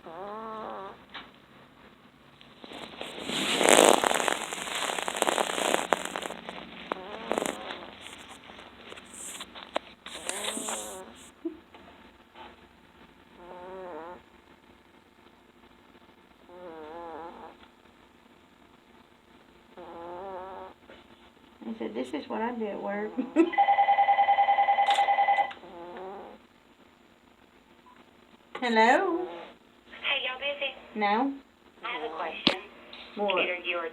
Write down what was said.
I said, this is what I do at work. Hello? Hey, y'all busy? No? I have a question. What? Either you or